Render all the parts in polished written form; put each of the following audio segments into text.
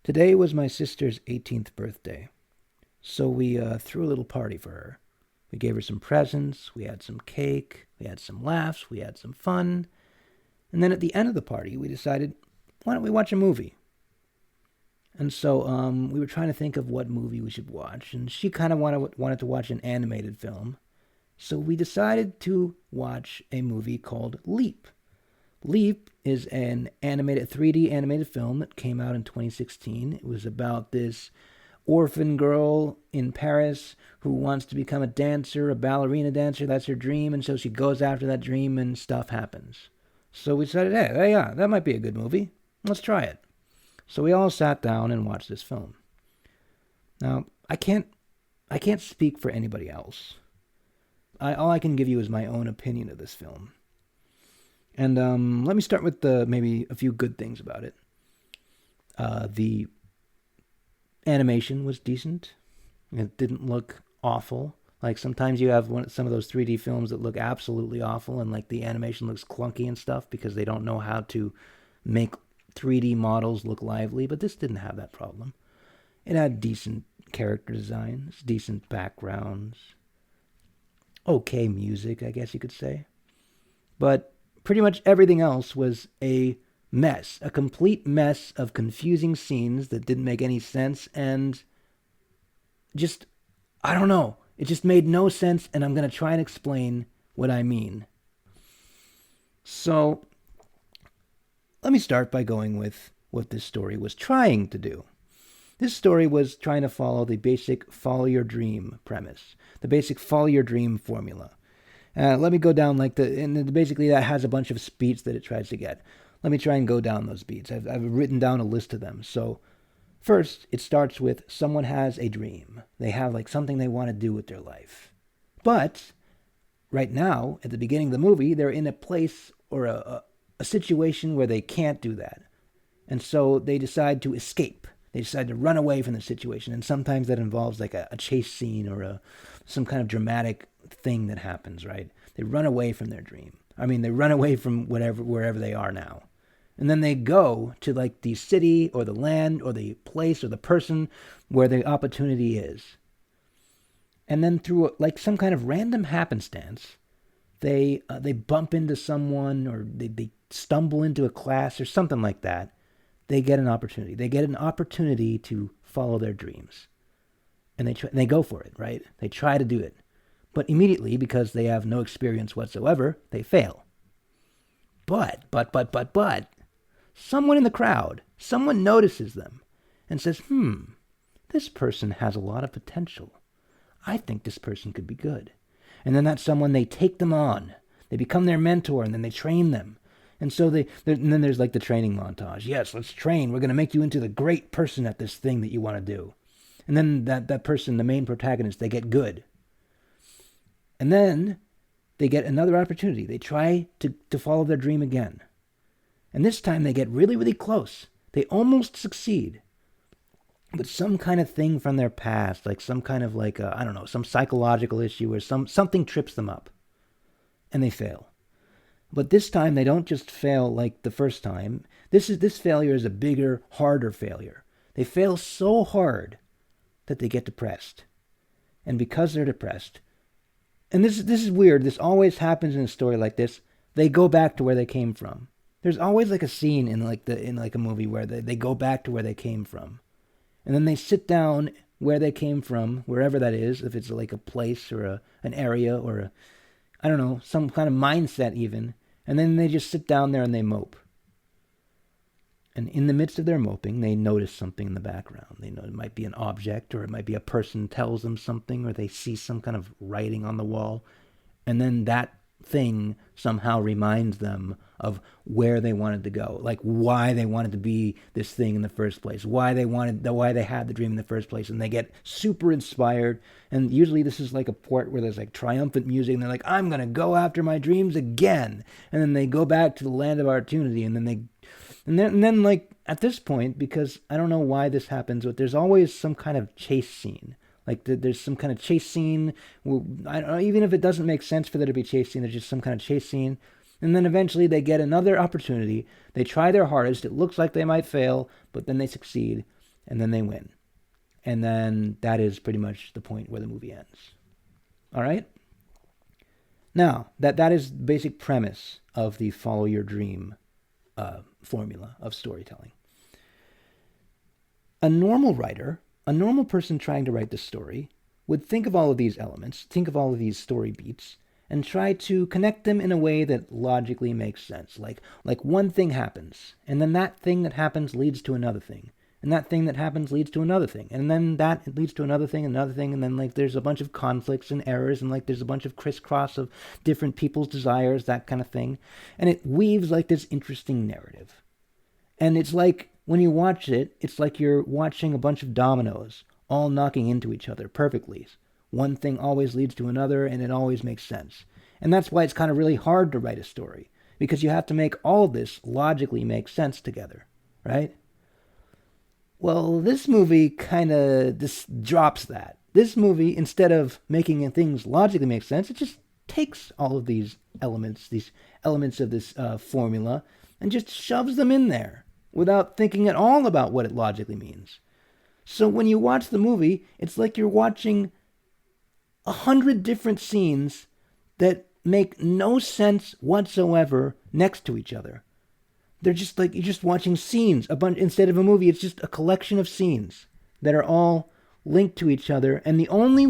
Today was my sister's 18th birthday, so we threw a little party for her. We gave her some presents, we had some cake, we had some laughs, we had some fun, and then at the end of the party, we decided, why don't we watch a movie? And so we were trying to think of what movie we should watch, and she kind of wanted to watch an animated film. So we decided to watch a movie called Leap. Leap is an animated 3D animated film that came out in 2016. It was about this orphan girl in Paris who wants to become a dancer, a ballerina dancer. That's her dream, and so she goes after that dream and stuff happens. So we decided, hey, yeah, that might be a good movie. Let's try it. So we all sat down and watched this film. Now, I can't speak for anybody else. All I can give you is my own opinion of this film. And let me start with maybe a few good things about it. The animation was decent. It didn't look awful. Like sometimes you have some of those 3D films that look absolutely awful and like the animation looks clunky and stuff because they don't know how to make 3D models look lively, but this didn't have that problem. It had decent character designs, decent backgrounds, okay music, I guess you could say. But pretty much everything else was a mess, a complete mess of confusing scenes that didn't make any sense and just, I don't know. It just made no sense, and I'm going to try and explain what I mean. So, let me start by going with what this story was trying to do. This story was trying to follow the basic follow your dream premise, the basic follow your dream formula. Let me go down and basically that has a bunch of beats that it tries to get. Let me try and go down those beats. I've written down a list of them. So first, it starts with someone has a dream. They have like something they want to do with their life. But right now, at the beginning of the movie, they're in a place or a situation where they can't do that. And so they decide to escape. They decide to run away from the situation. And sometimes that involves like a chase scene or some kind of dramatic thing that happens, right? They run away from their dream. They run away from wherever they are now. And then they go to like the city or the land or the place or the person where the opportunity is. And then through like some kind of random happenstance, they bump into someone or they stumble into a class or something like that. They get an opportunity. They get an opportunity to follow their dreams. And they go for it, right? They try to do it. But immediately, because they have no experience whatsoever, they fail. But, someone in the crowd, someone notices them and says, this person has a lot of potential. I think this person could be good. And then that someone, they take them on. They become their mentor, and then they train them. And so and then there's like the training montage. Yes, let's train. We're going to make you into the great person at this thing that you want to do. And then that person, the main protagonist, they get good. And then they get another opportunity. They try to follow their dream again. And this time they get really, really close. They almost succeed. But some kind of thing from their past, like some kind of like, some psychological issue or something trips them up. And they fail. But this time they don't just fail like the first time. This failure is a bigger, harder failure. They fail so hard that they get depressed. And because they're depressed, and this is weird, this always happens in a story like this, they go back to where they came from. There's always like a scene in a movie where they go back to where they came from. And then they sit down where they came from, wherever that is, if it's like a place or an area or some kind of mindset even. And then they just sit down there and they mope. And in the midst of their moping, they notice something in the background. They know it might be an object, or it might be a person tells them something, or they see some kind of writing on the wall. And then that thing somehow reminds them of where they wanted to go, like why they wanted to be this thing in the first place, why they had the dream in the first place, and they get super inspired. And usually this is like a part where there's like triumphant music, and they're like, I'm gonna go after my dreams again. And then they go back to the land of opportunity, and then like at this point, because I don't know why this happens, but there's always some kind of chase scene. Like there's some kind of chase scene. I don't know, even if it doesn't make sense for there to be a chase scene, there's just some kind of chase scene. And then eventually they get another opportunity. They try their hardest. It looks like they might fail, but then they succeed. and then they win. And then that is pretty much the point where the movie ends. All right? Now, that is the basic premise of the follow your dream formula of storytelling. A normal writer, a normal person trying to write this story, would think of all of these elements, think of all of these story beats, and try to connect them in a way that logically makes sense. Like one thing happens, and then that thing that happens leads to another thing. And that thing that happens leads to another thing. And then that leads to another thing, and then like there's a bunch of conflicts and errors, and like there's a bunch of crisscross of different people's desires, that kind of thing. And it weaves like this interesting narrative. And it's like, when you watch it, it's like you're watching a bunch of dominoes all knocking into each other perfectly. One thing always leads to another, and it always makes sense. And that's why it's kind of really hard to write a story, because you have to make all of this logically make sense together, right? Well, this movie kind of just drops that. This movie, instead of making things logically make sense, it just takes all of these elements of this formula, and just shoves them in there without thinking at all about what it logically means. So when you watch the movie, it's like you're watching 100 different scenes that make no sense whatsoever next to each other. They're just like, you're just watching scenes. Instead of a movie, it's just a collection of scenes that are all linked to each other. And the only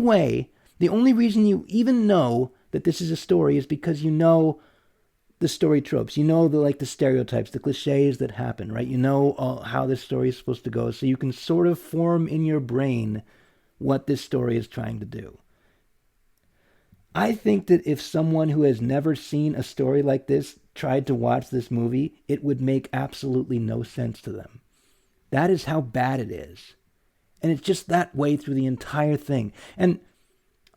reason you even know that this is a story is because you know the story tropes. You know the stereotypes, the cliches that happen, right? You know how this story is supposed to go. So you can sort of form in your brain what this story is trying to do. I think that if someone who has never seen a story like this tried to watch this movie, it would make absolutely no sense to them. That is how bad it is. And it's just that way through the entire thing. And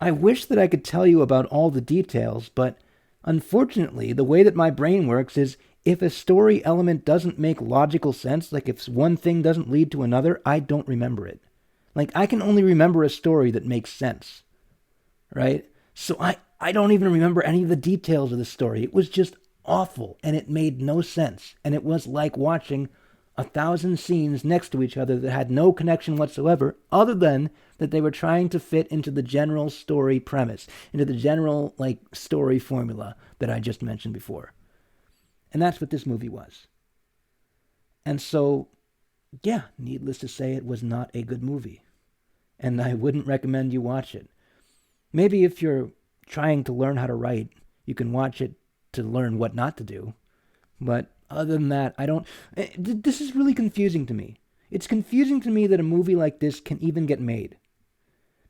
I wish that I could tell you about all the details, but unfortunately, the way that my brain works is if a story element doesn't make logical sense, like if one thing doesn't lead to another, I don't remember it. Like, I can only remember a story that makes sense, right? So I don't even remember any of the details of the story. It was just awful, and it made no sense. And it was like watching 1,000 scenes next to each other that had no connection whatsoever, other than that they were trying to fit into the general story premise, into the general story formula that I just mentioned before. And that's what this movie was. And so, yeah, needless to say, it was not a good movie. And I wouldn't recommend you watch it. Maybe if you're trying to learn how to write, you can watch it to learn what not to do. But other than that, this is really confusing to me. It's confusing to me that a movie like this can even get made.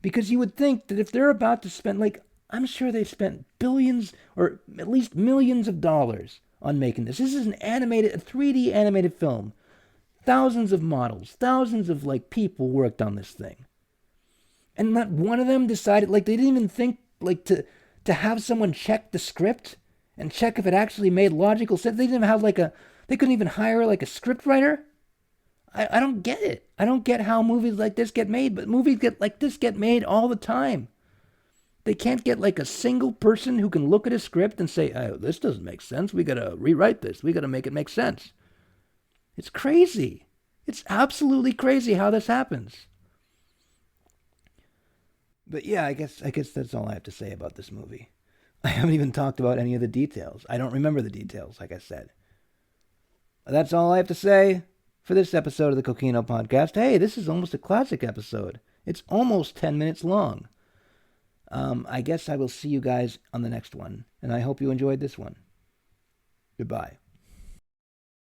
Because you would think that if they're about to spend, I'm sure they spent billions or at least millions of dollars on making this. This is a 3D animated film. Thousands of models, thousands of people worked on this thing. And not one of them decided, they didn't even think, to have someone check the script and check if it actually made logical sense. They didn't even have, they couldn't even hire, a script writer. I don't get it. I don't get how movies like this get made, but movies like this get made all the time. They can't get, a single person who can look at a script and say, oh, this doesn't make sense. We gotta rewrite this. We gotta make it make sense. It's crazy. It's absolutely crazy how this happens. But yeah, I guess that's all I have to say about this movie. I haven't even talked about any of the details. I don't remember the details, like I said. That's all I have to say for this episode of the Kokino Podcast. Hey, this is almost a classic episode. It's almost 10 minutes long. I guess I will see you guys on the next one, and I hope you enjoyed this one. Goodbye.